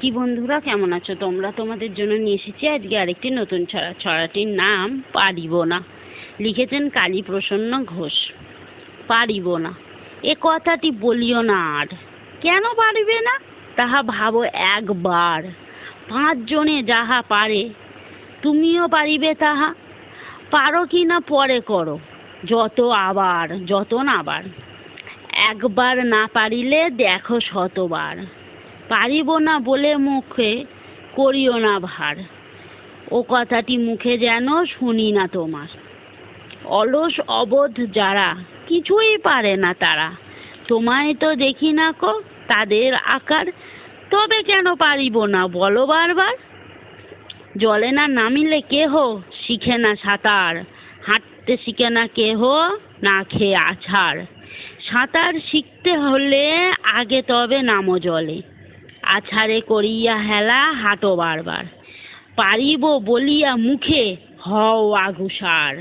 কি বন্ধুরা, কেমন আছো তোমরা? তোমাদের জন্য নিয়ে এসেছি আজকে আরেকটি নতুন ছড়া। ছড়াটির নাম পারিব না। লিখেছেন কালীপ্রসন্ন ঘোষ। পারিব না এ কথাটি বলিও না আর। কেন পারিবে না তাহা ভাবো একবার। 5 জনে যাহা পারে তুমিও পারিবে তাহা। পারো কি না পরে করো, যত না আবার। একবার না পারিলে দেখো শতবার। পারিব না বলে মুখে করিও না ভার। ও কথাটি মুখে যেন শুনি না তোমার। অলস অবোধ যারা, কিছুই পারে না তারা। তোমায় তো দেখি না কো তাদের আকার। তবে কেন পারিব না বলো বারবার। জলে না নামিলে কেহ শিখে না সাঁতার। হাঁটতে শিখে না কেহ না খেয়ে আছাড়। সাঁতার শিখতে হলে আগে তবে নামো জলে। আছাড়ে করিয়া হেলা হাঁটো বারবার। পারিব বলিয়া মুখে হও আগুসার।